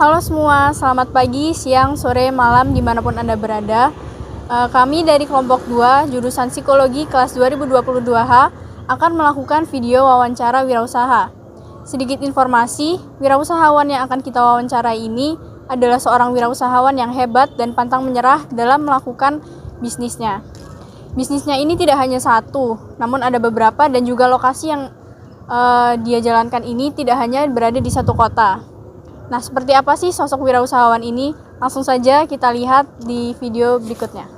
Halo semua, selamat pagi, siang, sore, malam, dimanapun Anda berada. Kami dari kelompok 2, jurusan Psikologi kelas 2022H, akan melakukan video wawancara wirausaha. Sedikit informasi, wirausahawan yang akan kita wawancarai ini adalah seorang wirausahawan yang hebat dan pantang menyerah dalam melakukan bisnisnya. Bisnisnya ini tidak hanya satu, namun ada beberapa dan juga lokasi yang dia jalankan ini tidak hanya berada di satu kota. Nah, seperti apa sih sosok wirausahawan ini? Langsung saja kita lihat di video berikutnya.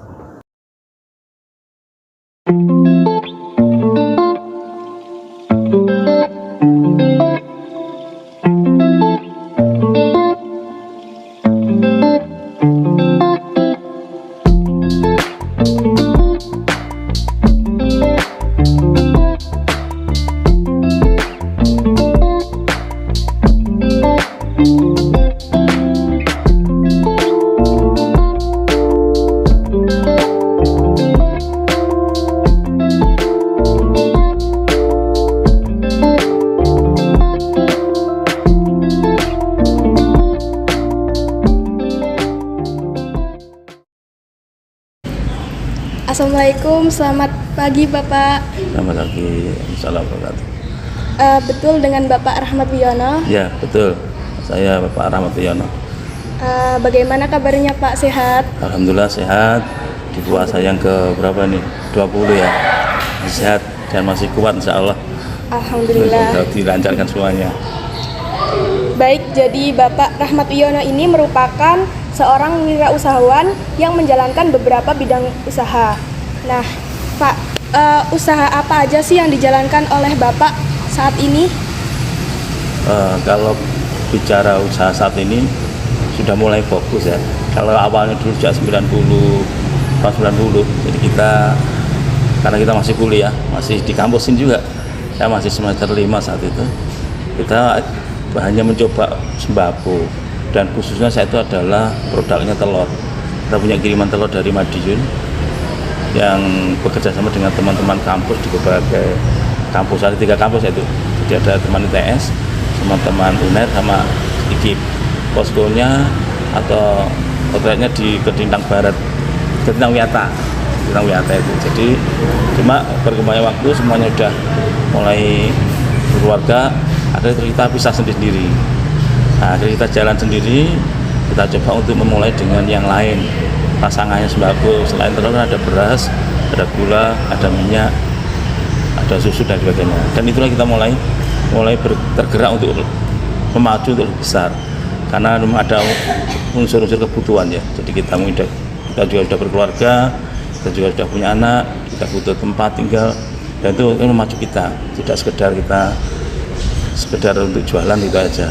Assalamualaikum, selamat pagi Bapak. Selamat pagi, Assalamualaikum. Betul dengan Bapak Rahmat Wiono? Ya, betul. Saya Bapak Rahmat Wiono. Bagaimana kabarnya Pak, sehat? Alhamdulillah sehat. Di puasa yang ke berapa nih? 20 ya. Masih sehat dan masih kuat insya Allah. Alhamdulillah. Sudah dilancarkan semuanya. Baik, jadi Bapak Rahmat Wiono ini merupakan seorang wirausahawan yang menjalankan beberapa bidang usaha. Nah, Pak, usaha apa aja sih yang dijalankan oleh Bapak saat ini? Kalau bicara usaha saat ini sudah mulai fokus ya. Kalau awalnya dulu sejak tahun 90, jadi kita karena kita masih kuliah, masih di kampusin juga. Saya masih semester 5 saat itu. Kita hanya mencoba sembako dan khususnya saya itu adalah produknya telur. Kita punya kiriman telur dari Madiun yang bekerja sama dengan teman-teman kampus di berbagai kampus, ada 3 kampus yaitu. Jadi ada teman ITS, teman-teman UNER sama IKIP. Poskonya atau outletnya di Kedintang Barat, Kedintang Wiata itu. Jadi cuma berkembangnya waktu semuanya udah mulai berkeluarga, akhirnya kita pisah sendiri. Nah, akhirnya kita jalan sendiri, kita coba untuk memulai dengan yang lain. Pasangannya sembako, selain telur ada beras, ada gula, ada minyak, ada susu dan sebagainya. Dan itulah kita mulai tergerak untuk memacu untuk lebih besar. Karena ada unsur-unsur kebutuhan ya. Jadi kita juga sudah berkeluarga, kita juga sudah punya anak, kita butuh tempat tinggal, dan itu memacu kita. Tidak sekedar untuk jualan itu aja.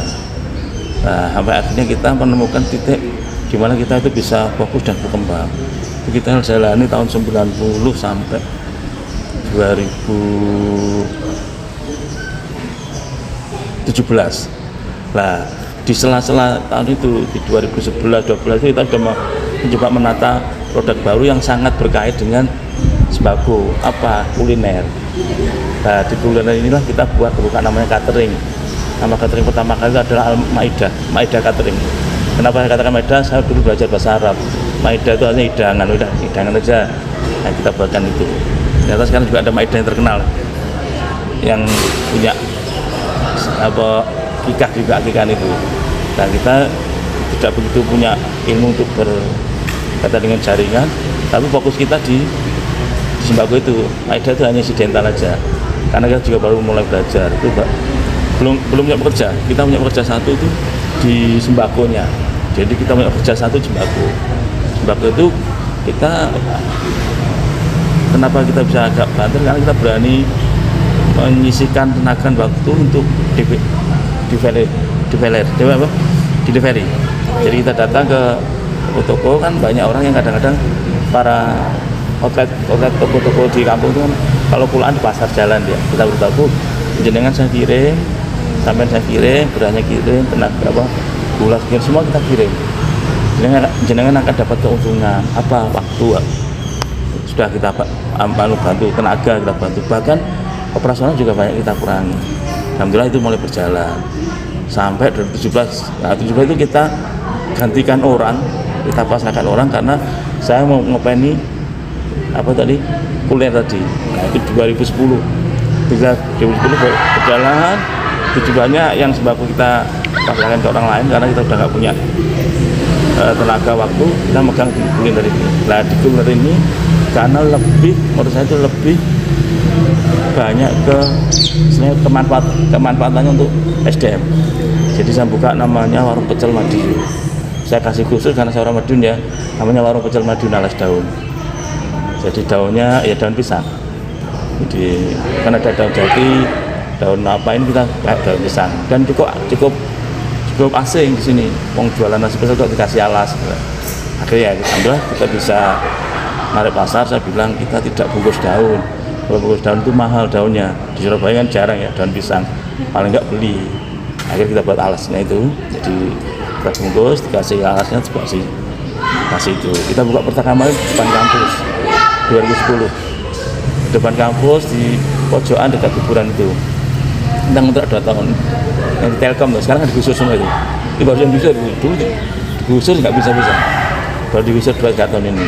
Nah, sampai akhirnya kita menemukan titik di mana kita itu bisa fokus dan berkembang. Itu kita jalani tahun 90 sampai 2017. Nah, di sela-sela tahun itu di 2011-12 itu kita sudah mencoba menata produk baru yang sangat berkait dengan sembako, kuliner. Nah, di kuliner inilah kita buka namanya catering. Nama catering pertama kali adalah Maidah Catering. Kenapa saya katakan Maidah? Saya dulu belajar bahasa Arab. Maidah itu artinya hidangan, udah hidangan aja. Nah, kita buatkan itu. Ternyata sekarang juga ada Maidah yang terkenal, yang punya kikah itu. Nah, kita tidak begitu punya ilmu untuk berkaitan dengan jaringan, tapi fokus kita di sembako itu. Maidah itu hanya insidental aja, karena kita juga baru mulai belajar. Itu belum punya pekerja. Kita punya pekerja satu itu di sembakonya. Jadi kita punya pekerja satu sembako itu kenapa kita bisa agak banter, karena kita berani menyisihkan tenaga waktu untuk delivery. Jadi kita datang ke toko, kan banyak orang yang kadang-kadang para outlet toko-toko di kampung itu kan kalau pulang di pasar jalan dia, kita beritahu jenengan saya kirim, sampai saya kirim, beranya kirim, tenaga gula semua kita kirim. Jenengan akan dapat keuntungan waktu sudah kita bantu tenaga, kita bantu, bahkan operasional juga banyak kita kurangi. Alhamdulillah itu mulai berjalan. sampai 2017. Nah 2017 itu kita gantikan orang, kita pasangkan orang karena saya mau ngopeni apa tadi kuliner tadi. Nah itu 2010 berjalan. Tujuannya yang sembako kita pasangkan ke orang lain karena kita udah nggak punya tenaga waktu, kita megang di kuliner ini. Nah di kuliner ini karena lebih, menurut saya itu lebih banyak kemanfaatannya untuk SDM. Jadi saya buka namanya warung pecel Madiun. Saya kasih khusus karena saya orang Madiun ya, namanya warung pecel Madiun alas daun. Jadi daunnya ya daun pisang. Jadi kan ada daun jati, daun apa ini kita kayak daun pisang dan cukup asing di sini. Wong jualan nasi pecel kok dikasih alas. Akhirnya alhamdulillah kita bisa narik pasar. Saya bilang kita tidak bungkus daun. Kalau bungkus daun itu mahal daunnya. Di Surabaya kan jarang ya daun pisang. Paling nggak beli. Akhirnya kita buat alasnya itu. Jadi kita bungkus, dikasih alasnya, kasih itu. Kita buka pertama kali di depan kampus 2010. Depan kampus di pojokan dekat kuburan itu. Kita ngontrak 2 tahun. Yang di Telkom tuh, sekarang kan digusur semua itu. Itu baru yang bisa dulu digusur nggak bisa. Baru digusur 2 tahun ini.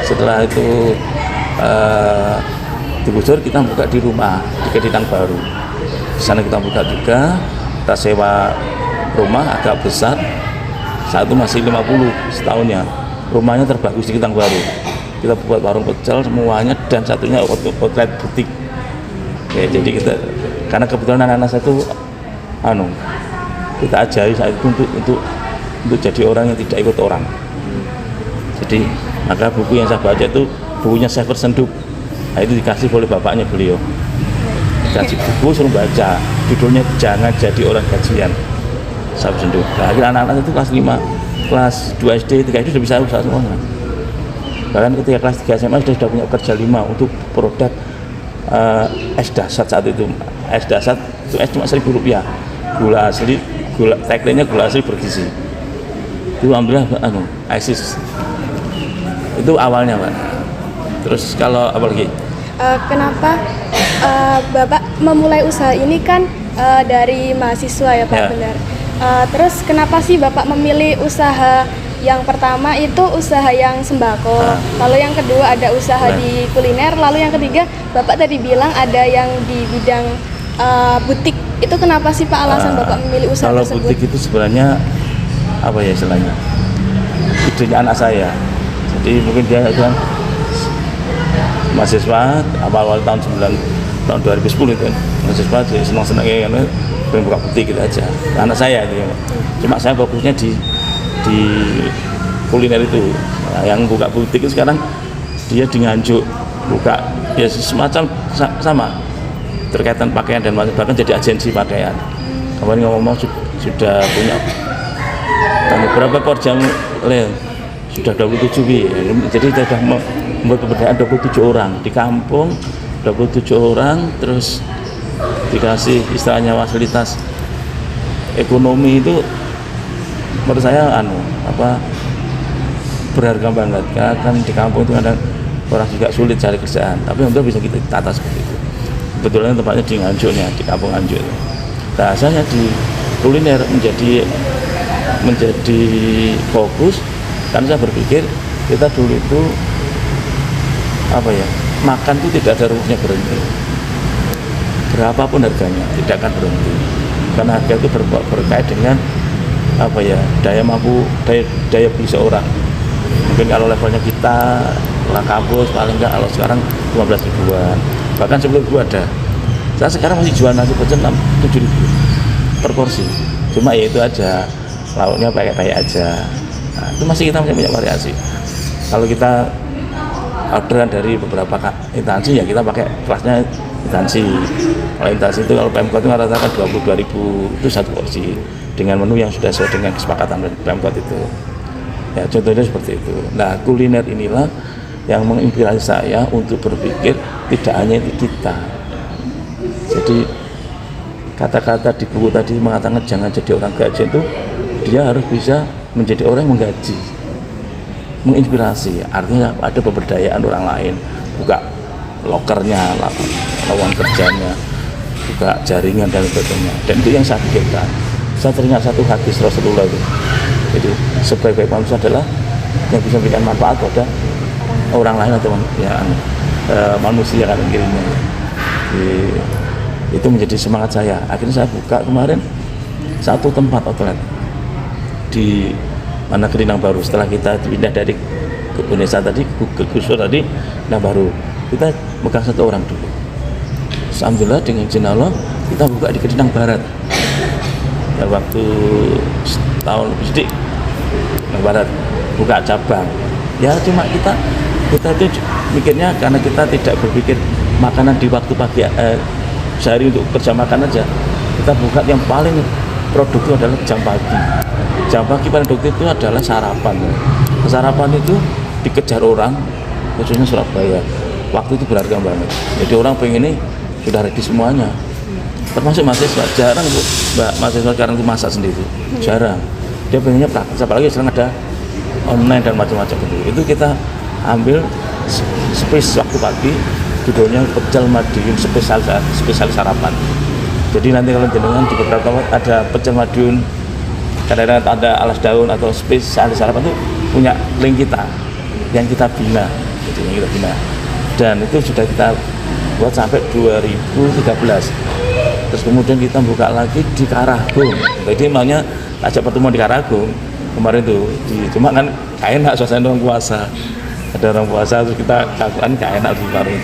Setelah itu digusur, kita buka di rumah di Keditan Baru. Di sana kita buka juga, kita sewa rumah agak besar. Saat itu masih 50 setahunnya. Rumahnya terbagus di Keditan Baru. Kita buat warung pecel semuanya dan satunya outlet butik. Ya, jadi kita karena kebetulan anak-anak saya itu kita ajari saat itu untuk jadi orang yang tidak ikut orang. Jadi maka buku yang saya baca itu bukunya Chef Senduk. Nah, itu dikasih oleh bapaknya beliau. Dikasih buku suruh baca, judulnya Jangan Jadi Orang Gajian. Chef Senduk. Nah, akhirnya anak-anak itu kelas 5, kelas 2 SD, 3 SD sudah bisa usaha semuanya. Bahkan ketika kelas 3 SMA sudah punya kerja 5 untuk produk es dasar saat itu. Es dasar itu es cuma Rp1.000. Gula asli, tagline-nya gula asli bergizi. Itu alhamdulillah ISIS. Itu awalnya, Pak. Terus kalau apa lagi? Kenapa Bapak memulai usaha ini kan dari mahasiswa ya Pak, Ya. benar. Terus kenapa sih Bapak memilih usaha yang pertama itu usaha yang sembako, lalu yang kedua ada usaha di kuliner, lalu yang ketiga Bapak tadi bilang ada yang di bidang butik. Itu kenapa sih Pak alasan Bapak memilih usaha kalau tersebut? butik itu sebenarnya apa ya istilahnya? Idenya anak saya. Jadi mungkin dia kan mahasiswa awal tahun 2010 itu kan. Mahasiswa jadi senang-senangnya kan pengen buka butik gitu aja. Anak saya itu ya. Cuma saya fokusnya di kuliner itu. Nah, yang buka butik itu sekarang dia di Nganjuk buka ya semacam sama terkaitan pakaian dan bahkan jadi agensi pakaian. Kemarin ngomong sudah punya berapa korjam sudah 27 jadi kita sudah membuat pemberdayaan 27 orang di kampung, 27 orang, terus dikasih istilahnya fasilitas ekonomi. Itu menurut saya berharga banget karena kan di kampung itu kadang orang juga sulit cari kerjaan, tapi untuk bisa kita tata seperti itu. Kebetulan tempatnya di Nganjuknya, di kampung Nganjuk. Rasanya di kuliner menjadi fokus karena saya berpikir kita dulu itu makan itu tidak ada rumusnya berhenti. Berapapun harganya tidak akan berhenti karena harga itu berkait dengan daya mampu, daya beli seorang. Mungkin kalau levelnya kita orang kampus paling enggak kalau sekarang 15 ribuan, bahkan 10 ribu ada. Saya sekarang masih jual nasi pecel 7 ribu per porsi, cuma ya itu aja lauknya pakai aja. Nah, itu masih kita punya variasi. Kalau kita orderan dari beberapa instansi ya kita pakai kelasnya instansi. Kalau instansi itu kalau Pemkot itu rata-rata 22.000 itu satu porsi dengan menu yang sudah sesuai dengan kesepakatan dari Pemkot itu. Ya contohnya seperti itu. Nah kuliner inilah yang menginspirasi saya untuk berpikir tidak hanya itu kita. Jadi kata-kata di buku tadi mengatakan jangan jadi orang gajian itu dia harus bisa menjadi orang yang menggaji, menginspirasi. Artinya ada pemberdayaan orang lain, buka lokernya, lowongan kerjanya, buka jaringan dan sebagainya. Dan itu yang saya pikirkan. Saya teringat satu hadis Rasulullah itu. Jadi sebaik-baik manusia adalah yang bisa memberikan manfaat pada orang lain atau manusia kan kirinya. Itu menjadi semangat saya. Akhirnya saya buka kemarin satu tempat outlet di mana Kerinang Baru. Setelah kita pindah dari Indonesia tadi ke Gusur tadi, nah baru kita megang satu orang dulu. Alhamdulillah dengan izin Allah kita buka di Kerinang Barat. Dan waktu setahun lebih sedikit Kerinang Barat buka cabang. Ya cuma kita itu mikirnya karena kita tidak berpikir makanan di waktu pagi sehari untuk kerja makan aja. Kita buka yang paling produktif adalah jam pagi. Jam pagi paling produktif itu adalah sarapan. Sarapan itu dikejar orang, khususnya Surabaya. Waktu itu berharga banget. Jadi orang pengen ini sudah ready semuanya. Termasuk mahasiswa, jarang bu, mbak mahasiswa sekarang itu masak sendiri, jarang. Dia pengennya praktis, apalagi sekarang ada online dan macam-macam itu. Itu kita ambil space waktu pagi, judulnya pecel Madiun spesial sarapan. Jadi nanti kalau jenengan di beberapa tempat ada pecel Madiun, kadang-kadang ada alas daun atau spesial sarapan itu punya link kita yang kita bina, jadi yang kita bina. Dan itu sudah kita buat sampai 2013. Terus kemudian kita buka lagi di Karagung. Jadi maunya ajak pertemuan di Karagung kemarin tuh. Cuma kan gak enak suasana orang puasa. Ada orang puasa terus kita kakuan gak enak di kemarin.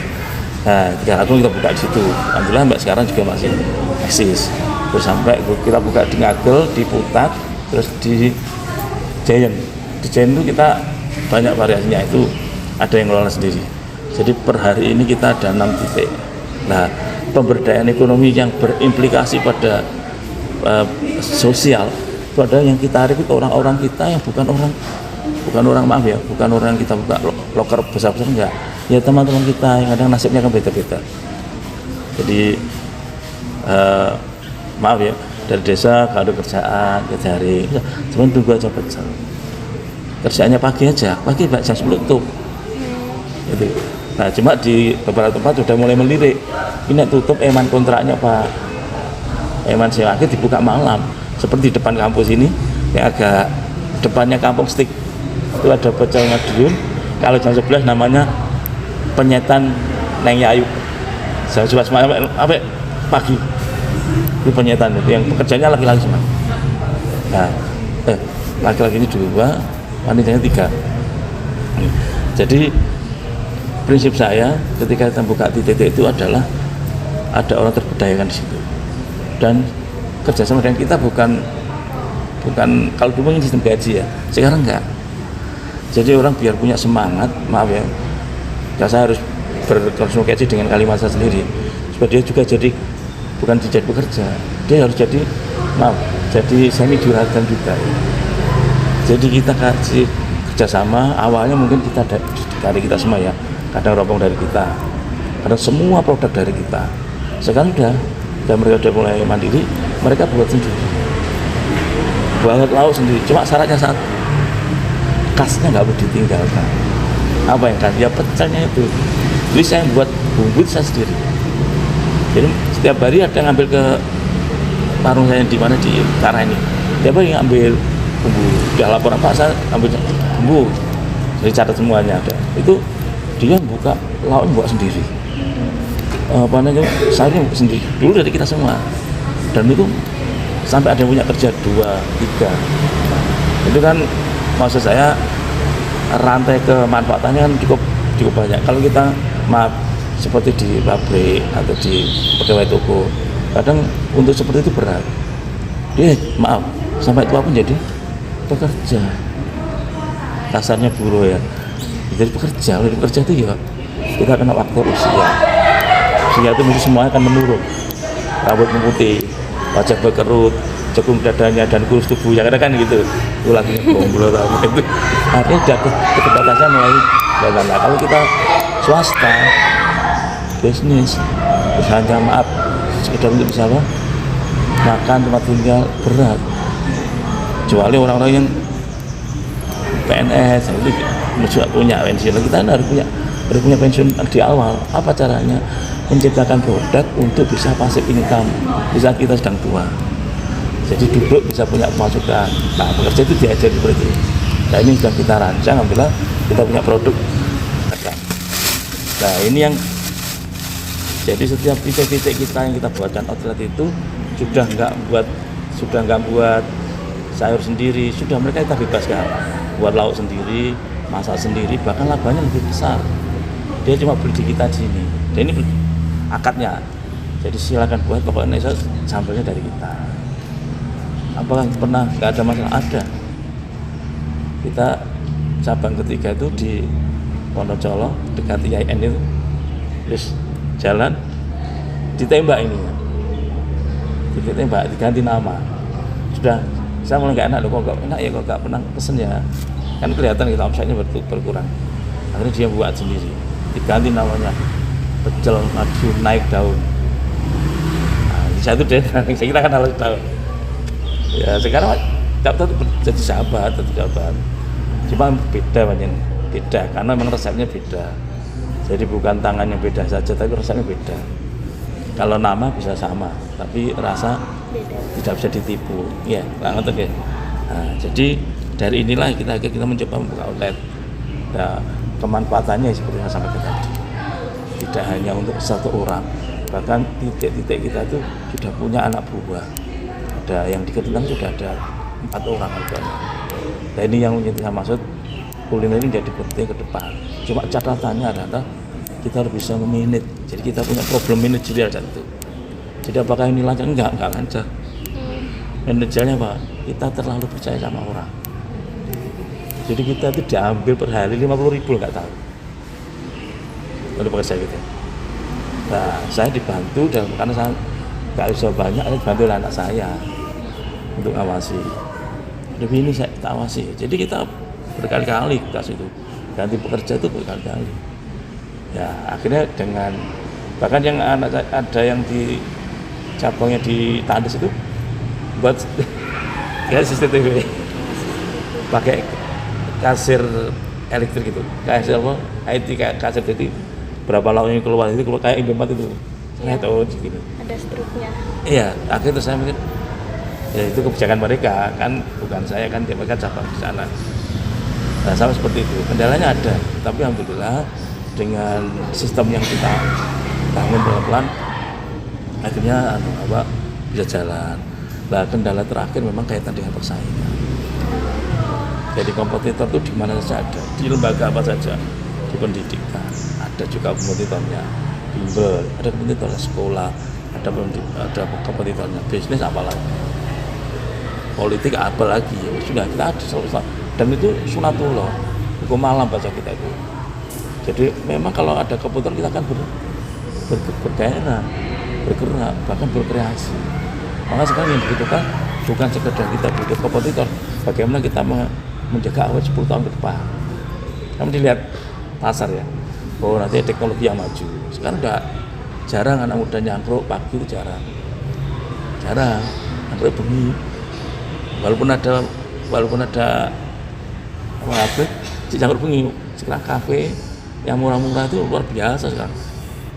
Nah di Karagung kita buka di situ. Alhamdulillah mbak sekarang juga masih eksis. Terus sampai kita buka di Ngagel, di Putat, terus di Giant. Di Giant itu kita banyak variasinya, itu ada yang ngelola sendiri. Jadi per hari ini kita ada 6 titik. Nah, pemberdayaan ekonomi yang berimplikasi pada sosial itu ada yang kita tarik ke orang-orang kita yang bukan orang maaf ya, bukan orang yang kita buka loker besar-besar, enggak. Ya teman-teman kita yang kadang nasibnya kan beda-beda. Jadi maaf ya, dari desa kalau ada kerjaan ke cari, cuma tunggu aja pecel. Kerjaannya pagi aja, pagi jam 10 tutup. Gitu. Nah cuma di beberapa tempat sudah mulai melirik, ini tutup eman kontraknya Pak, eman sewa akhir dibuka malam, seperti di depan kampus ini yang agak depannya Kampung Stik itu ada pecel Madiun. Kalau jam 11 namanya penyetan Neng Yayu, jam 11 malam apa pagi itu penyetan, itu yang pekerjanya laki-laki semua. Nah laki-laki ini 2, wanitanya 3. Jadi prinsip saya ketika kita buka di titik itu adalah ada orang terberdayakan di situ, dan kerjasama dengan kita bukan kalau dulu ini sistem gaji ya, sekarang enggak. Jadi orang biar punya semangat, maaf ya, saya harus berkomunikasi dengan kalimat saya sendiri supaya dia juga jadi bukan jadi pekerja, dia harus jadi jadi semi juragan juga. Jadi kita kasih kerjasama awalnya mungkin kita dari kita semua ya, kadang rombong dari kita, kadang semua produk dari kita. Sekarang dan mereka sudah mulai mandiri, mereka buat sendiri, buat lauk sendiri. Cuma syaratnya satu, khasnya nggak boleh ditinggalkan. Apa yang kan? Ya pecelnya itu. Jadi saya buat bumbu saya sendiri. Jadi setiap hari ada ngambil ke warung saya di mana di Karang ini. Setiap hari ngambil bumbu. Udah laporan Pak, saya ambil bumbu. Jadi catat semuanya ada. Itu dia buka lauknya buat sendiri. Sayurnya sendiri. Dulu dari kita semua. Dan itu sampai ada yang punya kerja 2, 3. Itu kan maksud saya rantai kemanfaatannya kan cukup banyak. Kalau kita seperti di pabrik atau di pegawai toko, kadang untuk seperti itu berat. Dia sampai tua pun jadi pekerja. Kasarnya buruh ya. Jadi pekerja itu ya kita kena waktu usia itu mesti semuanya akan menurun, rambut memutih, wajah berkerut, cekung dadanya dan kurus tubuhnya, kan gitu. Itu lagi gomblo itu. Artinya jatuh keterbatasan mulai jalan. Nah, kalau kita swasta, bisnis, usahanya sekedar untuk bisa makan, tempat tinggal berat. Kecuali orang-orang yang PNS, itu juga punya pensiun. Kita harus punya udah punya pensiun di awal, apa caranya menciptakan produk untuk bisa passive income di saat kita sedang tua. Jadi duduk bisa punya pemasukan. Nah, pekerja itu diajari seperti itu. Nah, ini sudah kita rancang, alhamdulillah kita punya produk. Nah, ini yang jadi setiap titik-titik kita yang kita buatkan outlet itu sudah nggak buat sayur sendiri, sudah mereka kita bebaskan buat lauk sendiri, masak sendiri, bahkan labanya lebih besar. Dia cuma beli di kita di sini. Dan ini akadnya. Jadi silakan buat, pokoknya sampelnya dari kita. Apakah pernah nggak ada masalah? Ada. Kita cabang ketiga itu di Wonocolo dekat IAIN itu, terus jalan ditembak ini, ditembak, diganti nama. Sudah, saya mulai nggak enak loh, kok nggak enak ya, kok nggak pernah pesen ya, kan kelihatan kita omsetnya berkurang. Akhirnya dia buat sendiri, diganti namanya Pecel Madu Naik Daun. Nah, satu deh, saya kira kan harus tahu. Ya sekarang jadi sahabat, cuma beda banyak, beda karena memang resepnya beda. Jadi bukan tangan yang beda saja, tapi rasanya beda. Kalau nama bisa sama, tapi rasa beda. Tidak bisa ditipu. Ya, banget ya. Nah, jadi dari inilah kita mencoba membuka outlet. Nah, kemanfaatannya seperti yang sampai tadi. Tidak hanya untuk satu orang, bahkan titik-titik kita itu sudah punya anak buah. Ada yang di Ketintang sudah ada 4 orang harganya. Nah, ini yang saya maksud, kuliner ini jadi penting ke depan. Cuma catatannya adalah kita harus bisa memanage. Jadi kita punya problem manajerial itu. Jadi apakah ini lancar? Enggak lancar. Manajernya Pak, kita terlalu percaya sama orang. Jadi kita itu diambil per hari 50.000 nggak tahu. Lalu pakai saya gitu. Nah, saya dibantu dan karena saya nggak bisa banyak, dibantu oleh anak saya untuk ngawasi. Lebih ini saya awasi. Jadi kita berkali-kali kasih itu ganti pekerja itu berkali-kali. Ya akhirnya dengan bahkan yang anak ada yang di cabangnya di Tandes itu buat ya CCTV pakai kasir elektrik gitu, kasir apa IT kayak kasir, jadi berapa lauk yang keluar itu kayak Indomaret itu saya tahu gitu. Ada struknya. Iya, akhirnya saya mikir ya itu kebijakan mereka kan, bukan saya kan, dia mereka cabang di sana. Nah sama seperti itu, kendalanya ada, tapi alhamdulillah dengan sistem yang kita bangun pelan-pelan akhirnya bisa jalan. Nah kendala terakhir memang kaitan dengan persaingan. Jadi kompetitor itu di mana saja ada, di lembaga apa saja, di pendidikan ada juga kompetitornya, bimbel ada kompetitornya, sekolah ada kompetitornya, bisnis apalagi, politik apalagi, ya sudah kita ada selesai. Dan itu sunatullah, hukum malam baca kita itu. Jadi memang kalau ada kebutuhan kita akan bergairah, bergerak, bahkan berkreasi. Maka sekarang yang dibutuhkan bukan sekedar kita butuh kompetitor, bagaimana kita menjaga awet 10 tahun ke depan. Kamu dilihat pasar ya, oh nanti teknologi yang maju. Sekarang udah jarang anak muda nyangkruk pagi, itu jarang nyangkruk bengi. Walaupun ada apa di nyangkruk bengi. Sekarang kafe yang murah-murah itu luar biasa sekarang,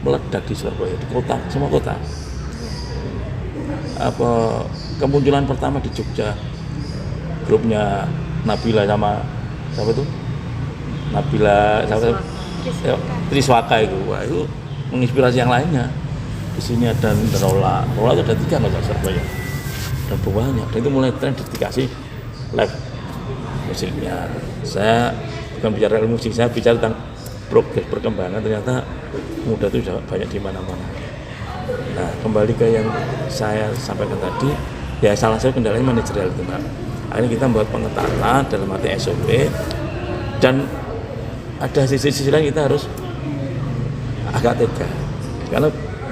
meledak di Surabaya, di kota, semua kota. Apa kemunculan pertama di Jogja, grupnya Nabila sama siapa itu? Nabila siapa? Triswaka itu. Wah, itu menginspirasi yang lainnya. Di sini ada Rola itu ada 3 nggak Surabaya. Dan banyak. Dan itu mulai tren dikasih live musiknya. Saya bukan bicara musik, saya bicara tentang progres perkembangan. Ternyata muda itu sudah banyak di mana-mana. Nah, kembali ke yang saya sampaikan tadi, ya salah satu kendalanya manajerial itu Pak. Akhirnya kita membuat pengetatan dalam arti SOP, dan ada sisi-sisi lain kita harus agak tega, karena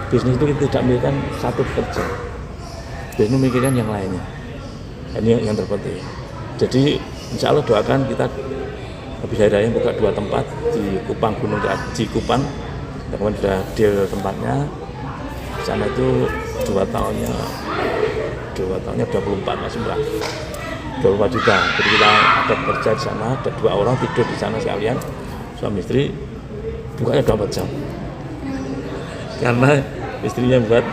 bisnis itu kita tidak memikirkan satu pekerja, bisnis memikirkan yang lainnya. Ini yang terpenting. Jadi insya Allah doakan kita bisa ada yang buka 2 tempat di Kupang, Gunung Cikupang. Kemudian sudah deal tempatnya. Di sana itu 2 tahunnya 24 masih murah, 24 juta. Jadi kita ada kerja di sana, ada 2 orang tidur di sana sekalian, suami istri, bukanya 24 jam. Karena istrinya buat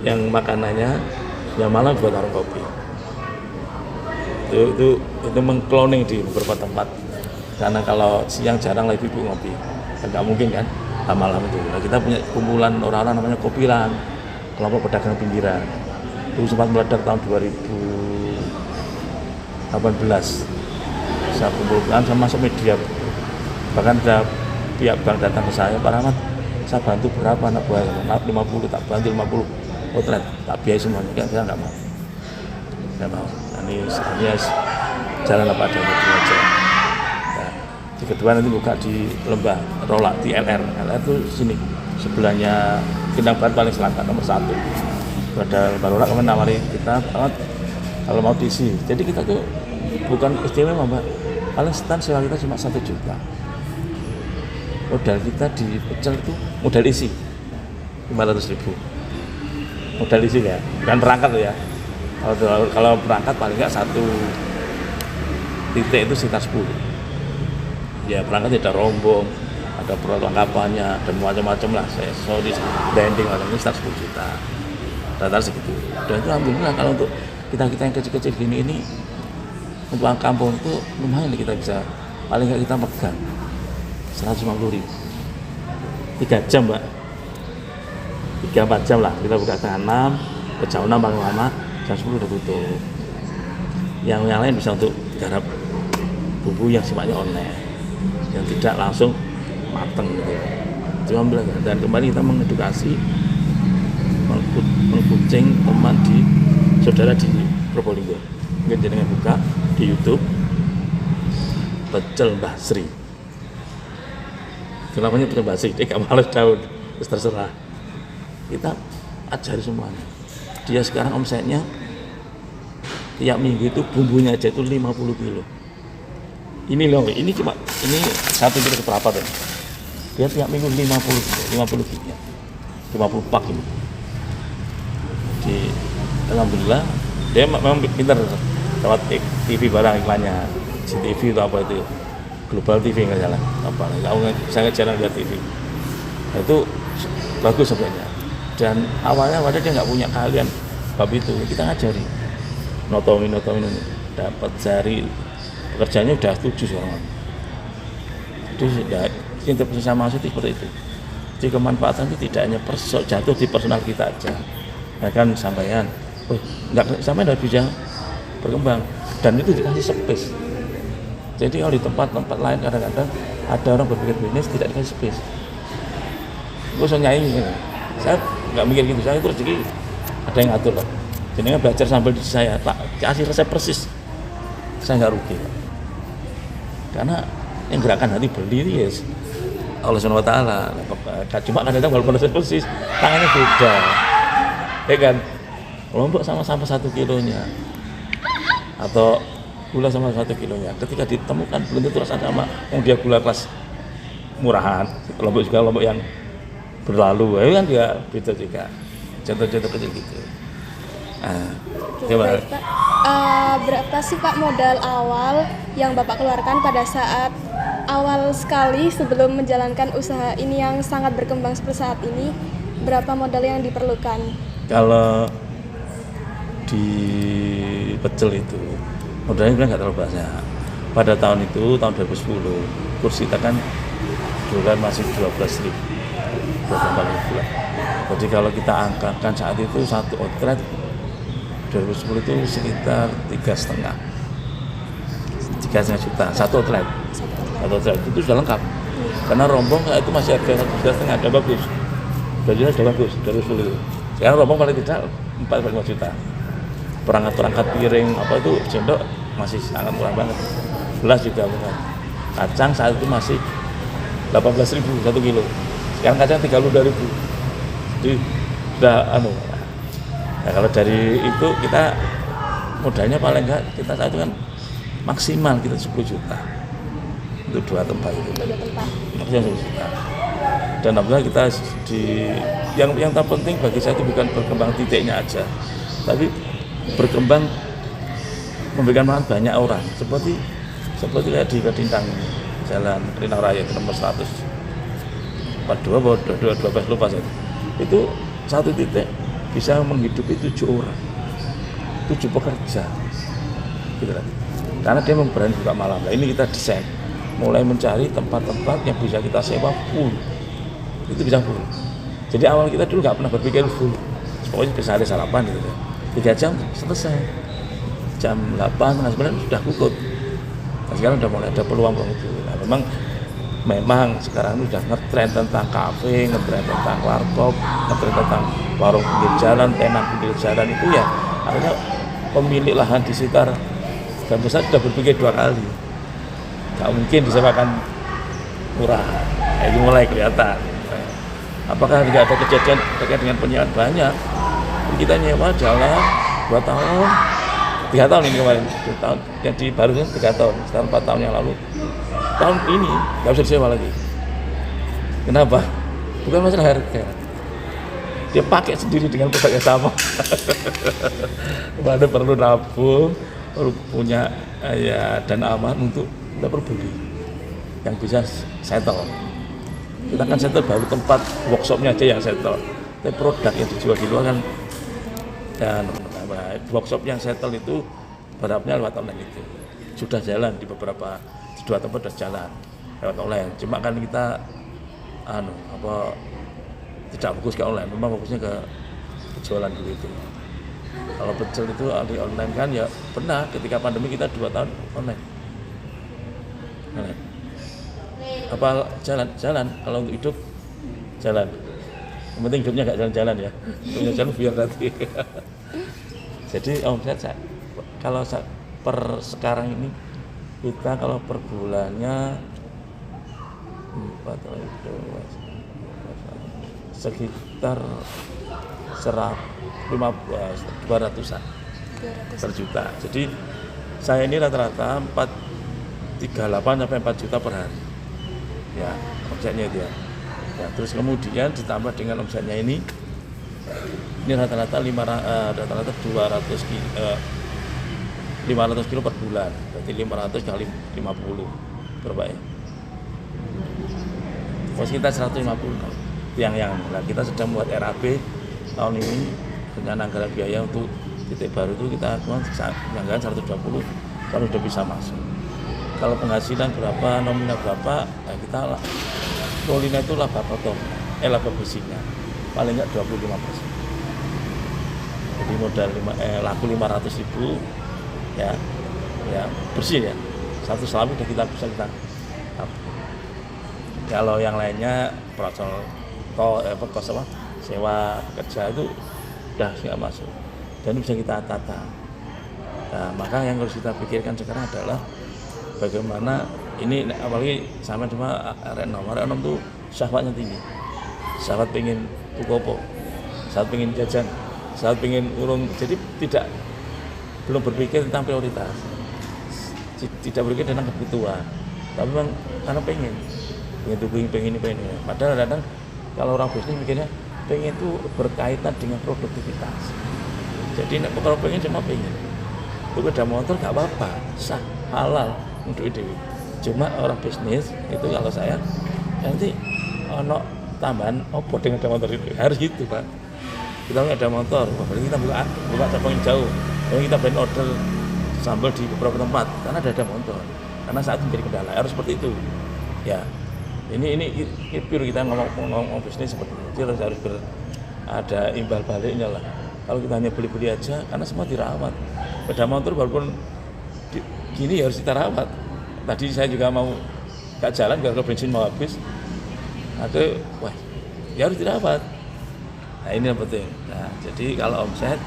yang makanannya, yang malam buat warung kopi. Itu mengkloning di beberapa tempat. Karena kalau siang jarang lagi ibu ngopi, nggak mungkin kan malam itu. Nah, kita punya kumpulan orang-orang namanya Kopilan, kelompok pedagang pinggiran. Itu sempat meledak tahun 2018. Saya kumpulkan sama masuk media. Bahkan ada pihak bank datang ke saya, Pak Rahmat, saya bantu berapa anak buah? 50, tak bantu 50 outlet, tak biayai semuanya. Kan saya nggak mau. Nggak mau. Ini jalan apa adanya aja. Nah, di kedua nanti buka di Lembah Rolak di LR itu sini sebelahnya Kendang Barat paling selatan nomor 1. Ada Lembah Rolak kemarin nawari kita kalau mau diisi. Jadi kita tuh bukan istimewa Mbak, paling stand sewa kita cuma 1 juta. Modal kita di pecel itu modal isi 500.000. Modal isi ya, bukan perangkat ya. Kalau berangkat paling nggak 1 titik itu sekitar 10. Ya berangkat ada rombong, ada perlengkapannya dan macam-macam lah. Sorry, branding macam ini sekitar 10 juta. Rata-rata segitu. Dan itu alhamdulillah kalau untuk kita yang kecil-kecil gini ini untuk kampung itu lumayan kita bisa paling nggak kita pegang 150.000. 3 jam Mbak, 3-4 jam lah kita buka setengah 6 ke jam 6 paling lama. Jam 10 udah tutup. Yang lain bisa untuk garap bumbu yang sifatnya online, yang tidak langsung mateng gitu. Cuma belajar. Dan kembali kita mengedukasi, mengkucing teman di saudara di Probolinggo. Mungkin jenengan buka di YouTube pecel Mbah Sri. Kenapa pecel Mbah Sri? Dia gak males daun, terserah. Kita ajari semuanya. Dia sekarang omsetnya tiap minggu itu bumbunya aja itu 50 kilo. Ini loh, ini cuma ini 1 kilo seberapa tuh? Dia tiap minggu 50 kilo, 50 pak ini. Alhamdulillah dia memang pintar lewat TV barang iklannya, CTV atau apa itu, Global TV nggak salah, apa? Sangat jarang lihat TV. Nah, itu bagus sebenarnya. Dan awalnya dia nggak punya keahlian bab itu, kita ngajari notomin dapat jari pekerjaannya udah 7 orang. Jadi sudah cinta sama maksud seperti itu. Jadi kemanfaatan itu tidak hanya jatuh di personal kita aja. Ya kan sampaian, nggak sampai nggak bisa berkembang dan itu dikasih space. Jadi kalau di tempat-tempat lain kadang-kadang ada orang berpikir bisnis tidak dikasih space. Gue nyanyi, saya nggak mikir gitu, saya itu rezeki ada yang ngatur loh. Jadi belajar sambil di saya, tak kasih resep persis, saya nggak rugi. Karena yang gerakan hati beli itu ya Allah SWT. Cuma kadang-kadang walaupun resep persis, tangannya beda, ya kan? Lombok sama-sama 1 kilonya, atau gula sama 1 kilonya. Ketika ditemukan belum tentu rasa sama yang dia gula kelas murahan. Lombok juga lombok yang berlalu, ya kan dia beda juga. Contoh-contoh kecil gitu. Baik, Pak. Berapa sih Pak modal awal yang Bapak keluarkan pada saat awal sekali sebelum menjalankan usaha ini yang sangat berkembang seperti saat ini? Berapa modal yang diperlukan? Kalau di pecel itu modalnya nggak terlalu banyak. Pada tahun itu, tahun 2010, kurs kita kan dolar masih 12.000 bulan. Jadi kalau kita angkakan saat itu 1 outlet 2010 itu sekitar 3,5 juta, 1 outlet itu sudah lengkap. Karena rombong itu masih harga 1,5 juta, bagus. Bajunya sudah bagus 2010 itu. Sekarang rombong paling tidak 4,5 juta. Perangkat piring apa itu sendok masih sangat murah banget. Belas juga murah. Kacang saat itu masih 18.000 1 kilo. Sekarang kacang 32.000. Jadi udah nah kalau dari itu kita modalnya paling enggak kita saat itu kan maksimal kita 10 juta untuk 2 tempat itu. Maksimal 10 juta. Dan alhamdulillah kita yang terpenting bagi saya itu bukan berkembang titiknya aja, tapi berkembang memberikan manfaat banyak orang seperti kayak di Kedintang Jalan Kedintang Raya itu nomor 100 42 atau 12 lupa saya. Itu satu titik bisa menghidupi 7 orang, 7 pekerja gitu kan. Karena dia berani buka malam. Nah, ini kita desain mulai mencari tempat-tempat yang bisa kita sewa full, itu bisa full. Jadi awal kita dulu nggak pernah berpikir full, pokoknya bisa ada sarapan gitu kan. 3 jam selesai, jam 8, setengah 9 sudah tutup. Nah, sekarang udah mulai ada peluang itu. Nah, memang sekarang sudah ngetren tentang kafe, ngetren tentang warkop, ngetren tentang warung pinggir jalan, tenan pinggir jalan itu ya. Akhirnya pemilik lahan di sekitar dan besar sudah berpikir 2 kali. Gak mungkin disewakan murah. Nah, itu mulai kelihatan. Apakah tidak ada kejadian terkait dengan penyewaan? Banyak. Kita nyewa jalan 2 tahun, 3 tahun ini kemarin, 2 tahun. Jadi baru 3 tahun, sekitar 4 tahun yang lalu. Tahun ini nggak bisa disewa lagi. Kenapa? Bukan masalah harga. Dia pakai sendiri dengan produk yang sama. Ada perlu nabung, perlu punya ya dan aman untuk kita berbudi yang bisa settle. Kita kan settle baru tempat workshopnya aja yang settle. Tapi produk yang dijual di luar kan dan workshop yang settle itu berharapnya lewat online itu sudah jalan di 2 tempat sudah jalan lewat online. Cuma kan kita tidak fokus ke online, memang fokusnya ke penjualan dulu itu. Kalau pecel itu di online kan ya pernah ketika pandemi kita 2 tahun online. Apa jalan kalau untuk hidup jalan. Yang penting hidupnya nggak jalan-jalan ya. Hidupnya jalan biar nanti. Jadi omset kalau per sekarang ini kita kalau per bulannya sekitar 200-an per juta. Jadi saya ini rata-rata 38 sampai 4 juta per hari. Ya, omsetnya itu ya. Ya, terus kemudian ditambah dengan omsetnya ini rata-rata 200 kilo per bulan, berarti 500 kali 50 berapa ya? Sekitar 150 yang nah, kita sedang membuat RAB tahun ini rencana anggaran biaya untuk titik baru itu kita anggaran 120 kalau sudah bisa masuk. Kalau penghasilan berapa, nominal berapa, nah kita Molina itu laba potong, laba bersihnya paling nggak 25%. Jadi modal laku 500.000 ya bersih ya. Satu selami udah kita bisa kita. Kalau yang lainnya operasional sewa pekerja itu udah nggak masuk dan bisa kita tata. Nah, maka yang harus kita pikirkan sekarang adalah bagaimana ini apalagi sama cuma Renom tuh syahwatnya tinggi, syahwat pengen tukopo, syahwat pengen jajan, syahwat pengen urung, jadi belum berpikir tentang prioritas, tidak berpikir tentang kebutuhan, tapi memang karena pengen ini. Padahal kadang kalau orang bisnis mikirnya pengen itu berkaitan dengan produktivitas. Jadi kalau pengen cuma pengen, itu beda motor nggak apa-apa, sah, halal untuk ide. Cuma orang bisnis itu kalau saya nanti ono tambahan opo dengan ada motor itu harus gitu Pak. Kita nggak ada motor, apalagi kita buka cabang yang jauh, kalau kita beli order sambal di beberapa tempat karena ada motor, karena saat menjadi kendala harus seperti itu. Ya, ini pure kita ngomong bisnis seperti itu, harus ada imbal baliknya lah. Kalau kita hanya beli aja, karena semua dirawat. Beda motor walaupun gini ya harus kita rawat. Tadi saya juga mau gak jalan gara-gara bensin mau habis. Wah, ya harus dirawat. Nah ini yang penting. Nah jadi kalau omset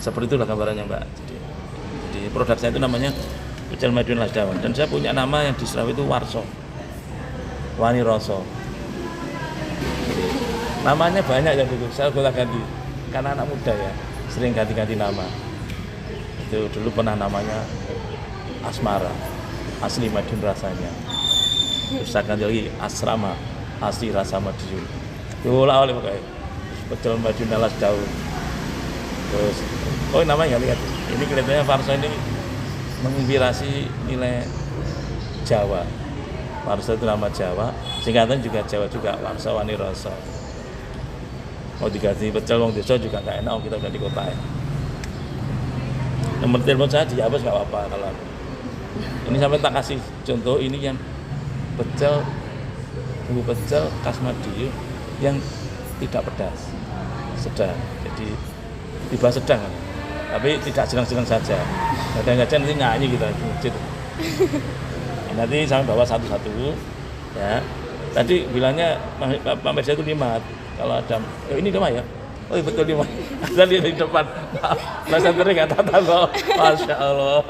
seperti itulah gambarannya Mbak. Jadi produk saya itu namanya pecel Madiun Lasdawan dan saya punya nama yang di Serawi itu Warso, Wani Roso. Namanya banyak ya dulu, saya gonta-ganti karena anak muda ya sering ganti-ganti nama. Itu dulu pernah namanya Asmara, asli Madiun rasanya. Terus saya ganti lagi Asrama, asli rasa Madiun. Diulang oleh pokoknya pecel Madiun Lasdawan. Terus namanya lihat ini kelihatannya Farso ini menginspirasi nilai Jawa. Warsa itu nama Jawa, singkatan juga Jawa juga, Warsa Wani Rasa. Mau diganti pecel wong desa juga nggak enak, kita udah di kota ya. Nomor telepon saya dihapus nggak apa-apa kalau aku. Ini sampai tak kasih contoh ini yang pecel, bumbu pecel khas Madiun yang tidak pedas, sedang. Jadi tiba sedang, tapi tidak sedang-sedang saja. Kadang-kadang nanti nyanyi kita gitu. Nanti saya bawa satu-satu ya. Tadi bilangnya Pak Mersa itu 5. Kalau ada ini 5 ya. Oh iya betul 5. Ada di depan. Masa tadi nggak tahu kok. Masya Allah.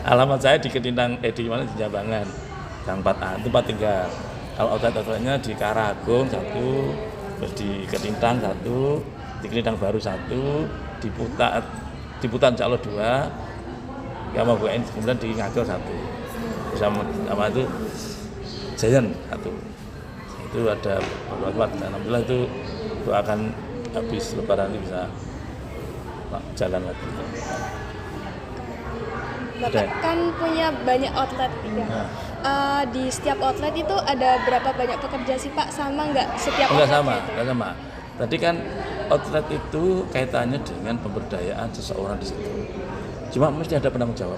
Alamat saya di Ketintang, di mana di Jambangan. Gang 4A itu 4 Kalau outlet-outletnya di Karagung 1, terus di Ketintang 1, di Ketintang Baru 1, di Putan Calo 2. Ya mau bukain, kemudian di Ngagel 1 sama itu Giant 1 itu ada beberapa. Alhamdulillah itu akan habis lebaran ini bisa jalan lagi. Bapak kan punya banyak outlet ya. Di setiap outlet itu ada berapa banyak pekerja sih Pak, sama nggak setiap Enggak outlet? enggak sama. Tadi kan outlet itu kaitannya dengan pemberdayaan seseorang di situ. Cuma mesti ada penanggung jawab.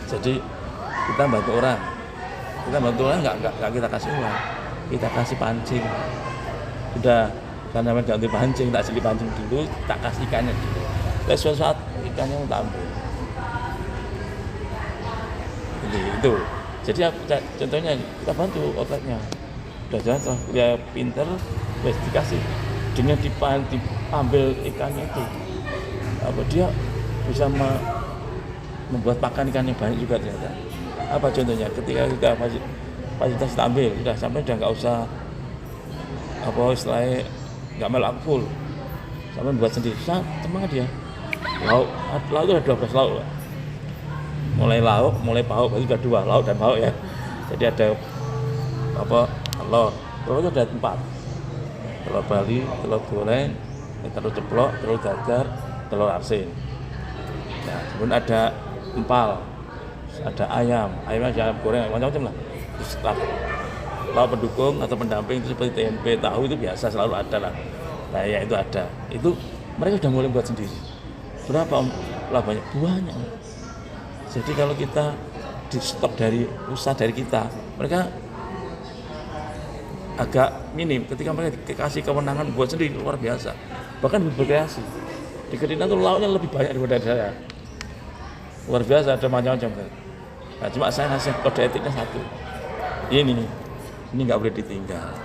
Jadi kita bantu orang nggak kita kasih uang, kita kasih pancing. Udah karena ganti pancing, tak silih pancing dulu, tak kasih ikannya dulu. Terus suatu saat ikannya mau ambil. Itu. Jadi contohnya kita bantu outletnya. Udah jalan setelah dia pinter, terus dikasih dengan diambil ikannya itu. Apa dia bisa membuat pakan ikan yang banyak juga ternyata. Apa contohnya? Ketika kita fasilitas kita ambil, sampai udah nggak usah apa istilahnya nggak melak full, sampai buat sendiri. Teman dia. Lauk itu ada 12 lauk. Mulai lauk, mulai pauk, berarti ada 2 lauk dan pauk ya. Jadi ada apa? Telur itu ada 4. Telur Bali, telur goreng, telur ceplok, telur dadar, telur asin. Nah, kemudian ada empal, ada ayamnya ayam goreng, macam-macam lah. Terus lauk pendukung atau pendamping itu seperti tempe, tahu itu biasa selalu ada lah. Nah ya itu ada. Itu mereka sudah mulai buat sendiri. Berapa lah banyak. Jadi kalau kita di stok dari usaha dari kita, mereka agak minim. Ketika mereka dikasih kewenangan buat sendiri luar biasa. Bahkan berkreasi. Di Ketintang itu lauknya lebih banyak daripada saya. Luar biasa, ada macam-macam. Nah, cuma saya ngasih kode etiknya 1. Ini nggak boleh ditinggal.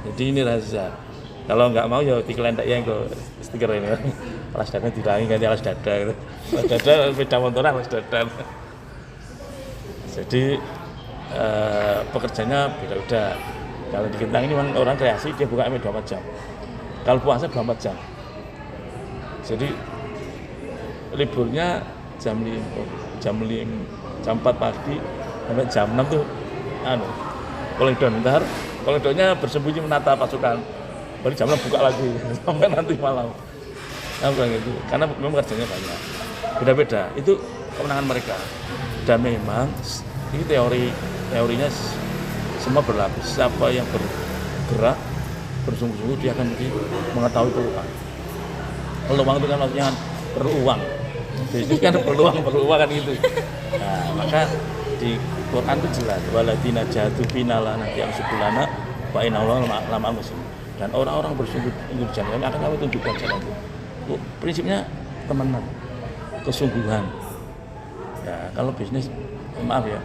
Jadi ini rahasia. Kalau nggak mau ya dikelendek ya ke stiker ini. Alas dada dirangi ganti alas dada gitu. Alas dada beda motoran alas dada. Jadi pekerjanya beda-beda. Kalau di Ketintang ini orang kreasi dia buka 24 jam. Kalau puasa 24 jam. Jadi liburnya jam 4 pagi sampai jam 6 tuh koledonnya bersembunyi menata pasukan. Baru jam 6 buka lagi sampai nanti malam. Gitu. Karena memang kerjanya banyak. Beda-beda. Itu kewenangan mereka. Dan memang ini teorinya semua berlaku. Siapa yang bergerak bersungguh-sungguh dia akan mengetahui peluang. Peluang itu kan maksudnya perlu uang. Bisnis kan perlu uang kan gitu. Nah, maka di Quran itu jelas waladina jahadu finala nanti yang sebulana wa innallaha lama musim. Dan orang-orang bersungguh-sungguh jalan akan kami tunjukkan jalan itu. Prinsipnya temenan, kesungguhan. Ya, kalau bisnis maaf ya,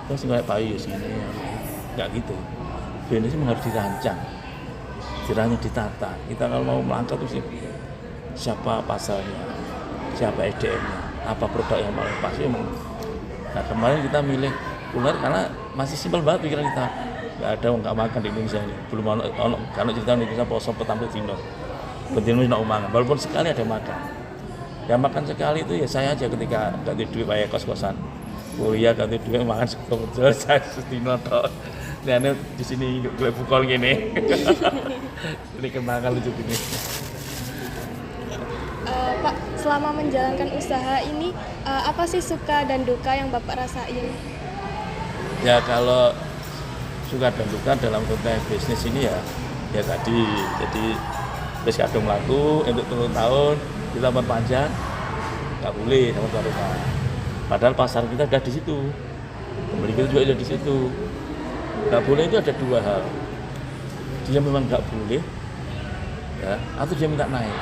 terus kayak bayi sini enggak gitu. Bisnis memang harus dirancang. Ditata. Kita kalau mau melangkah itu sih siapa pasarnya, siapa SDM-nya, apa produk yang paling pas memang. Nah kemarin kita milih ular karena masih simpel banget pikiran kita. Nggak ada yang nggak makan di Indonesia ini. Belum ono karena cerita Indonesia poso petang dino. Betul nak umangan. Walaupun sekali ada makan. Yang makan sekali itu ya saya aja ketika ganti duit kayak kos-kosan. Kuliah ganti duit makan betul saya setino tok. Nah ini di sini gue pukul gini. Ini kenangan lucu gini. Pak, selama menjalankan usaha ini apa sih suka dan duka yang Bapak rasain? Ya kalau suka dan duka dalam konteks bisnis ini ya tadi, jadi wis kadung laku untuk 3 tahun kita perpanjang nggak boleh sama tuan rumah. Padahal pasar kita ada di situ, pembeli kita juga ada di situ. Nggak boleh itu ada 2 hal, dia memang nggak boleh ya, atau dia minta naik.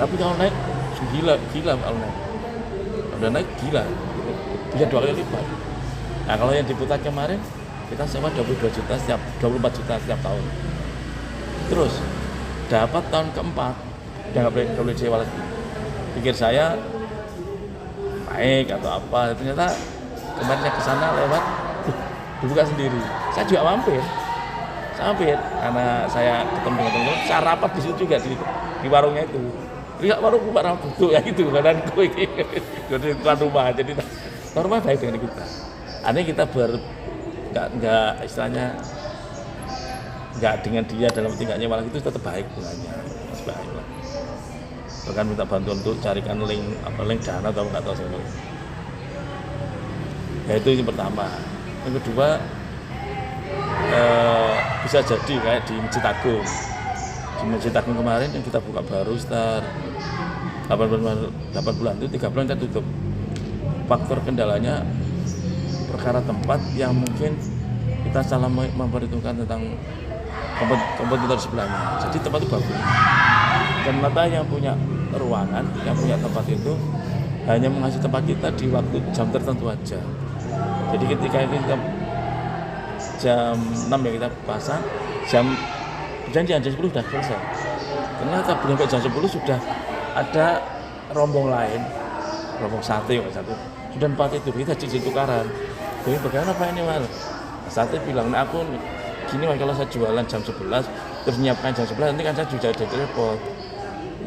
Tapi kalau naik gila kalau naik, udah naik gila, bisa 2 kali lipat. Nah kalau yang diputar kemarin kita sewa 24 juta setiap tahun. Terus dapat tahun keempat udah nggak boleh sewa lagi. Pikir saya naik atau apa, ternyata kemarinnya ke sana lewat dibuka sendiri. Saya juga mampir karena saya ketemu dengan teman-teman, saya rapat di situ juga di warungnya itu. Lihat warung Pak Rambutu ya gitu, badan gue jadi tuan rumah, jadi tuan rumah baik dengan kita. Aneh kita nggak istilahnya nggak dengan dia dalam tingkahnya malah itu tetap baik bunganya, masih baik lah. Bahkan minta bantuan untuk carikan link dana atau nggak tahu saya. Ya itu yang pertama. Yang kedua bisa jadi kayak di Masjid Agung. Di Masjid Agung kemarin yang kita buka baru sekitar 8 bulan itu 3 bulan kita tutup. Faktor kendalanya perkara tempat yang mungkin kita salah memperhitungkan tentang kompetitor sebelahnya. Jadi tempat itu bagus. Dan mata yang punya ruangan, yang punya tempat itu hanya mengasih tempat kita di waktu jam tertentu aja. Jadi ketika kita jam 6 yang kita pasang, perjanjian jam 10 sudah selesai. Ternyata belum sampai jam 10 sudah ada rombong lain, rombong sate sudah 4 itu, kita cincin tukaran. Jadi bagaimana Pak ini Mas? Sate bilang, nah aku gini Mas, kalau saya jualan jam 11 terus nyiapkan jam 11 nanti kan saya juga ada repot.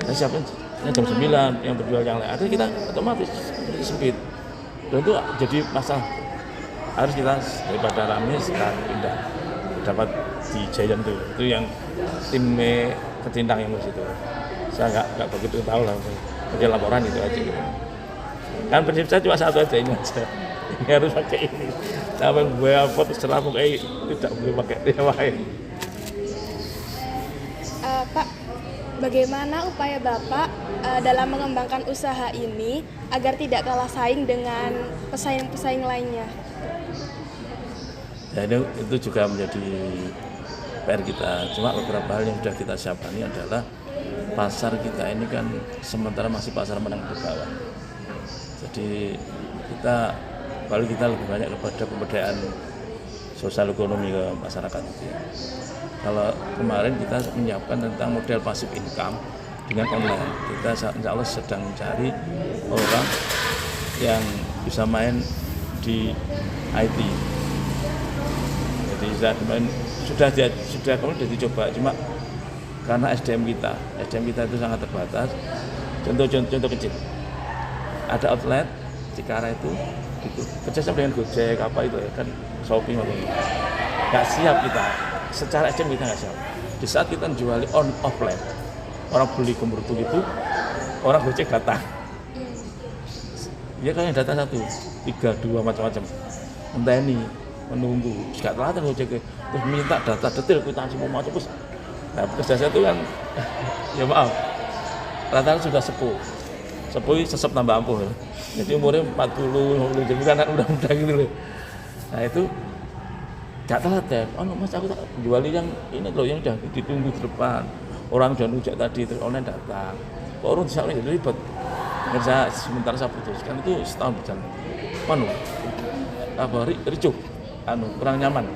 Saya siapkan jam 9 yang berjual yang lain, artinya kita otomatis sempit. Dan itu jadi masalah. Harus kita daripada rame sekarang pindah dapat di Giant itu yang tim Ketintang yang itu. Saya nggak begitu tahu lah, kerja laporan itu aja. Kan prinsip saya cuma satu aja, ini aja. Ini harus pakai ini. Sampai gue apa terserah pakai tidak boleh pakai yang lain. Pak, bagaimana upaya Bapak dalam mengembangkan usaha ini agar tidak kalah saing dengan pesaing-pesaing lainnya? Ya, itu juga menjadi PR kita. Cuma beberapa hal yang sudah kita siapkan ini adalah pasar kita ini kan sementara masih pasar menengah ke bawah. Jadi kita lebih banyak kepada pemberdayaan sosial ekonomi ke masyarakat itu ya. Kalau kemarin kita menyiapkan tentang model passive income dengan online. Kita insya Allah sedang mencari orang yang bisa main di IT. Jadi sudah kemarin dicoba, cuma karena SDM kita itu sangat terbatas. Contoh kecil, ada outlet Cikarang itu kerjasama dengan Gojek apa itu ya kan, Shopee macam nggak siap kita secara SDM kita nggak siap. Di saat kita jual offline, orang beli gemurutu itu, orang Gojek datang. Dia kan yang datang 1, 3, 2 macam-macam. Entah ini menunggu, nggak telat Gojek terus minta data detail kwitansi mau macam terus. Nah, kerja saya itu kan, ya maaf, rata-rata sudah sepuh sesep tambah ampuh. Jadi umurnya 40, 50, jadi kan udah gitu loh. Nah itu gak telaten. Oh Mas, aku tak jual yang ini loh, yang udah ditunggu di depan. Orang udah nujak tadi, terus online datang. Kok orang bisa jadi ribet. Kerja sementara saya putuskan itu setahun berjalan. Ricuh, kurang nyaman.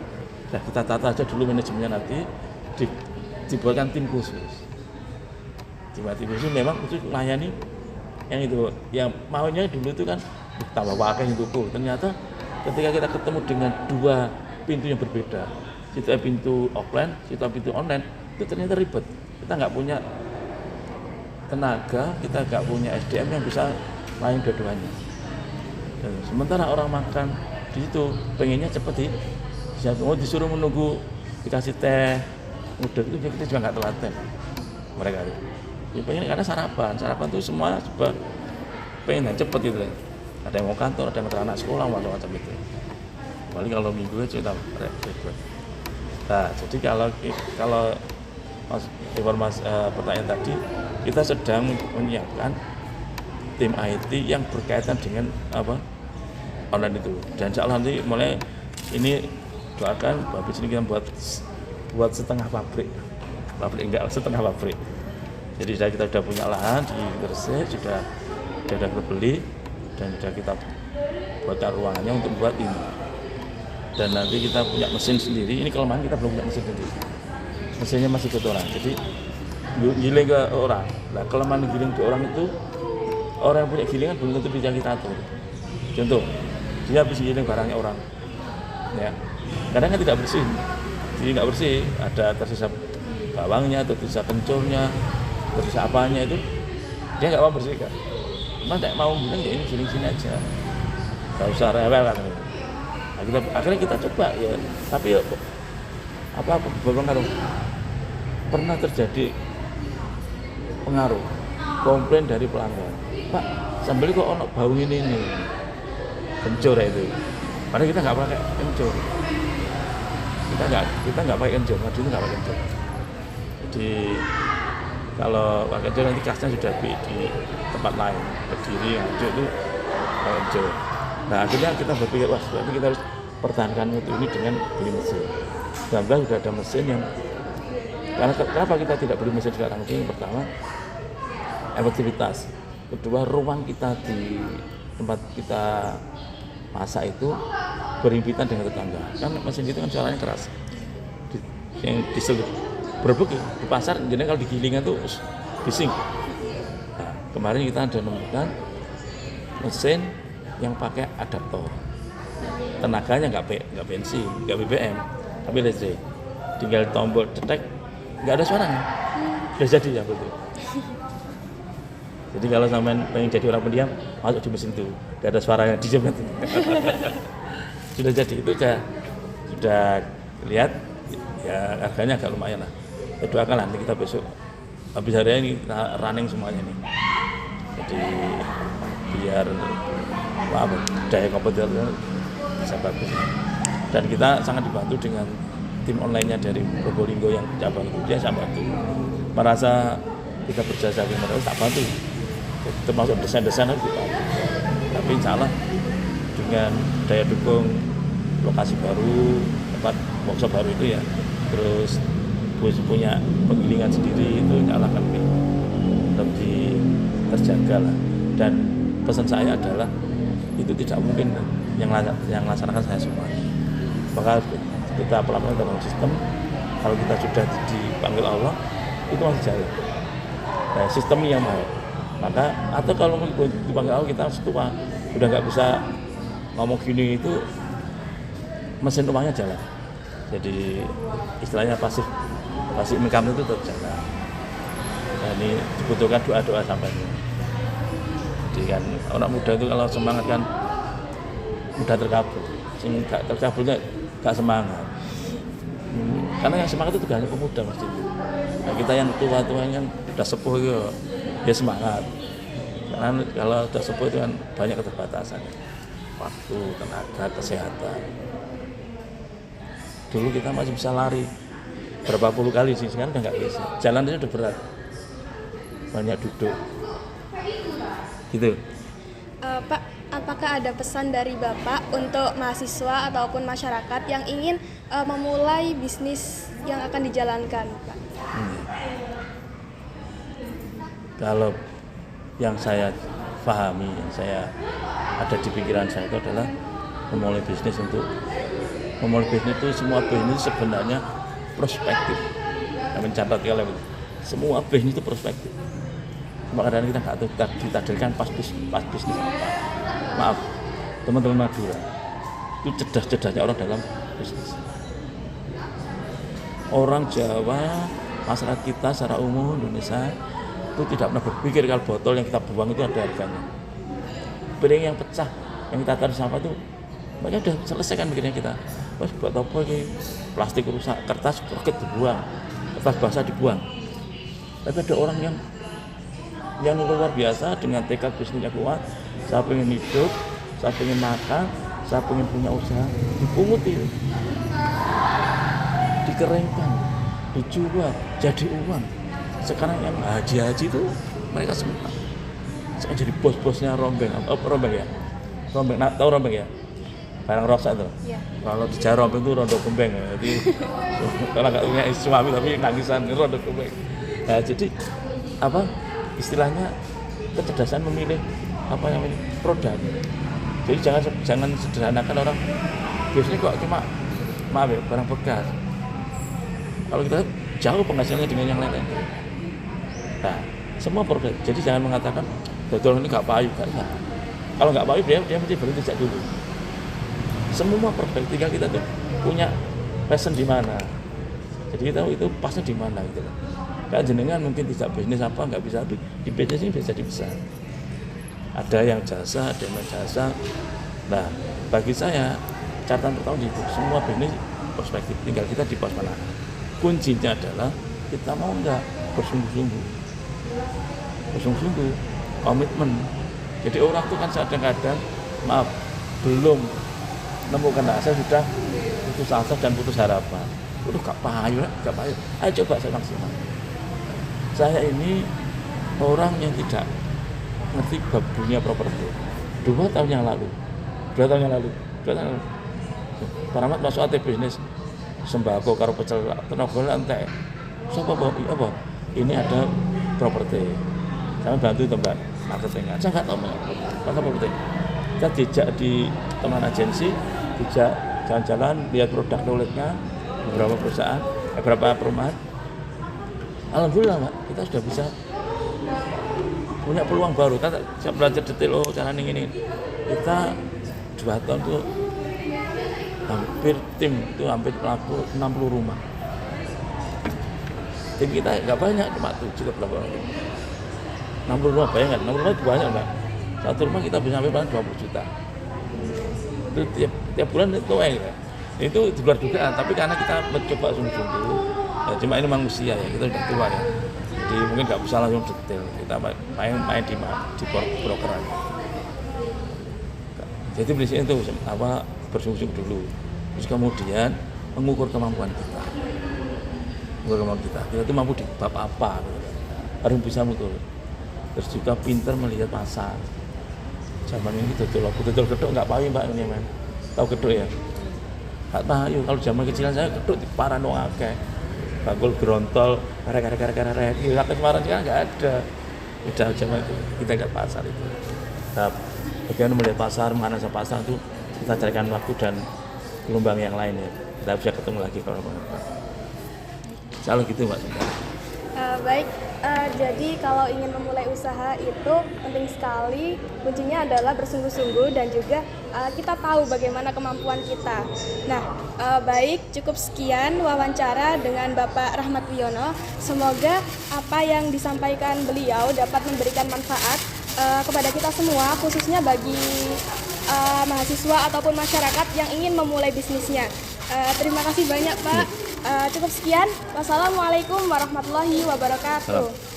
Nah kita tata aja dulu manajemennya, nanti dibuatkan tim khusus. Tim khusus memang khusus melayani yang itu, yang maunya dulu itu kan tambah wakil itu. Ternyata ketika kita ketemu dengan 2 pintu yang berbeda, situ pintu offline, situ pintu online, itu ternyata ribet. Kita nggak punya tenaga, kita nggak punya SDM yang bisa main dua-duanya. Dan sementara orang makan di situ pengennya cepet disuruh menunggu dikasih teh, udah itu kita juga nggak telaten mereka itu. Ya pengen karena sarapan itu semua coba pengen cepet gitu. Ada yang mau kantor, ada yang mau anak sekolah, macam-macam itu. Paling kalau minggu kita repot. Nah, jadi kalau mas informasi pertanyaan tadi, kita sedang menyiapkan tim IT yang berkaitan dengan online itu. Dan insya Allah nanti mulai ini doakan habis ini kita buat setengah pabrik enggak setengah pabrik. Jadi kita sudah punya lahan di Gresik, sudah beli dan sudah kita buatkan ruangannya untuk buat ini. Dan nanti kita punya mesin sendiri. Ini kelemahan kita belum punya mesin sendiri. Mesinnya masih ke orang. Jadi giling ke orang. Nah, kelemahan giling ke orang itu orang yang punya gilingan belum tentu bisa kita atur. Contoh, dia habis giling barangnya orang. Ya. Kadang kan tidak bersih. Jadi nggak bersih, ada tersisa bawangnya, tersisa kencurnya, tersisa apanya itu dia nggak mau bersihkan. Mas tidak mau bilang ya ini giling sini aja. Nggak usah rewel kan. Nah, akhirnya kita coba ya, tapi ya, berpengaruh. Pernah terjadi pengaruh komplain dari pelanggan, Pak sambal kok ono bau ini kencur itu. Padahal kita nggak pakai kencur, kita nggak pakai kencur, waktu itu nggak pakai kencur. Jadi kalau pakai kencur nanti khasnya sudah di tempat lain, berdiri ngaco itu pakai kencur. Nah akhirnya kita berpikir, wah berarti kita harus pertahankan mutu ini dengan beli mesin. Alhamdulillah sudah ada mesin yang, karena kenapa kita tidak beli mesin sekarang? Ini pertama efektivitas, kedua ruang kita di tempat kita masak itu berhimpitan dengan tetangga. Kan mesin itu kan suaranya keras, yang diesel berebut di pasar, jadi kalau digilingan tuh bising. Nah, kemarin kita ada menemukan mesin yang pakai adaptor, tenaganya nggak bensin, nggak BBM, tapi listrik. Tinggal tombol detek, nggak ada suaranya, udah jadi ya betul. Jadi kalau sampean pengen jadi orang pendiam, masuk di mesin itu, nggak ada suaranya, diam itu. Sudah jadi itu sudah lihat, ya harganya agak lumayan lah. Ya doakan nanti kita besok habis hari ini kita running semuanya nih. Jadi biar daya kompetitornya bisa bagus. Dan kita sangat dibantu dengan tim online-nya dari Probolinggo yang cabang itu, dia sangat bantu. Merasa kita berjasa dengan mereka, tak bantu. Termasuk desain-desain harus dibantu. Tapi insya Allah dengan daya dukung lokasi baru, tempat workshop baru itu ya, terus punya penggilingan sendiri, itu insya Allah akan lebih terjaga lah. Dan pesan saya adalah itu tidak mungkin yang laksanakan saya semuanya. Maka kita pelan-pelan dalam sistem, kalau kita sudah dipanggil Allah itu masih jalan. Nah, sistem yang mau. Maka atau kalau dipanggil Allah kita setua, udah nggak bisa ngomong gini, itu mesin rumahnya jalan. Jadi istilahnya pasif income itu tetap jalan. Nah, ini dibutuhkan doa-doa sampai ini. Jadi kan orang muda itu kalau semangat kan mudah terkabul, sing gak terkabulnya gak semangat. Karena yang semangat itu hanya pemuda mesti. Nah, kita yang tua-tua kan udah sepuh itu ya semangat. Karena kalau udah sepuh itu kan banyak keterbatasan, waktu, tenaga, kesehatan. Dulu kita masih bisa lari berapa puluh kali sih, sekarang udah nggak bisa. Jalan itu udah berat, banyak duduk. Gitu. Pak, apakah ada pesan dari Bapak untuk mahasiswa ataupun masyarakat yang ingin memulai bisnis yang akan dijalankan, Pak? Kalau yang saya pahami, yang saya ada di pikiran saya itu adalah memulai bisnis itu semua bisnis sebenarnya prospektif. Yang mencatat kalau semua bisnis itu prospektif. Cuma kadang kita nggak tahu ditakdirkan pas bisnis apa. Maaf teman-teman Madura, itu cerdas-cerdasnya orang dalam bisnis. Orang Jawa, masyarakat kita secara umum Indonesia itu tidak pernah berpikir kalau botol yang kita buang itu ada harganya. Piring yang pecah yang kita taruh sampah itu banyak udah selesaikan pikirnya kita. Terus buat apa ini? Plastik rusak, kertas roket dibuang, kertas basah dibuang. Tapi ada orang yang yang luar biasa dengan tekad bisnisnya kuat. Saya pengen hidup, saya pengen makan, saya pengen punya usaha, dipunguti, dikeringkan, dijual, jadi uang. Sekarang yang haji itu mereka semua sekarang jadi bos-bosnya rombeng, rombeng ya, rombeng, tahu rombeng ya? Barang roksa itu. Iya. Kalau di Jawa rombeng itu rondo gembeng ya. Jadi kalau nggak punya suami tapi nangisan rondo gembeng. Nah, jadi apa istilahnya kecerdasan memilih apa namanya produk. Jadi jangan sederhanakan orang. Biasanya kok cuma maaf ya barang bekas. Kalau kita jauh penghasilannya dengan yang lain. Nah, semua produk. Jadi jangan mengatakan betul ini nggak payu, nggak. Kalau nggak payu dia mesti berhenti sejak dulu. Semua produk tinggal kita tuh punya passion di mana. Jadi kita tahu itu pasnya di mana gitu loh. Kan jenengan mungkin tidak bisnis apa nggak bisa di bisnis ini bisa dibesar. Ada yang jasa, ada yang jasa. Nah, bagi saya catatan pertama di semua bisnis perspektif tinggal kita di pos mana. Kuncinya adalah kita mau nggak bersungguh-sungguh, komitmen. Jadi orang tuh kan kadang-kadang maaf belum menemukan saya sudah putus asa dan putus harapan. Udah gak payu. Ayo coba saya maksimal. Saya ini orang yang tidak ngerti bab dunia properti. 2 tahun yang lalu. Pak Rahmat masuk AT bisnis sembako karo pecel tenaga lantai. Siapa apa? Ini ada properti. Saya bantu Mbak marketing. Saya nggak tahu apa properti. Kita jejak di teman agensi, jejak jalan-jalan, lihat produk knowledge-nya, beberapa perusahaan, beberapa perumahan. Alhamdulillah Mbak, kita sudah bisa punya peluang baru. Kita belajar detail, cara ini. Kita 2 tahun itu hampir melaku 60 rumah. Tim kita nggak banyak, cuma 7 ke 8 orang. 60 rumah, bayangkan, 60 rumah itu banyak Mbak. Satu rumah kita bisa sampai 20 juta. Itu tiap bulan itu ya. Itu di luar dugaan, tapi karena kita mencoba sungguh-sungguh, ya cuma ini manusia ya, kita sudah tua ya. Jadi mungkin nggak bisa langsung detail, kita main di brokeran. Jadi prinsipnya itu apa bersungguh-sungguh dulu, terus kemudian mengukur kemampuan kita. Kita itu mampu di bab apa, harus bisa mengukur. Terus juga pintar melihat pasar. Zaman ini betul gedok nggak payu Mbak ini men, tahu gedok ya? Nggak payu. Kalau zaman kecilan saya gedok di Parano akeh, bakul gerontol, karek, nggak kemarin kan nggak ada. Udah zaman itu kita nggak pasar itu. Nah, bagaimana melihat pasar, mana saja pasar itu kita carikan waktu dan gelombang yang lain ya. Kita bisa ketemu lagi kalau gitu Mbak. Baik, jadi kalau ingin memulai usaha itu penting sekali, kuncinya adalah bersungguh-sungguh dan juga kita tahu bagaimana kemampuan kita. Nah, baik, cukup sekian wawancara dengan Bapak Rahmat Wiono. Semoga apa yang disampaikan beliau dapat memberikan manfaat kepada kita semua, khususnya bagi mahasiswa ataupun masyarakat yang ingin memulai bisnisnya. Terima kasih banyak Pak. Cukup sekian. Wassalamualaikum warahmatullahi wabarakatuh.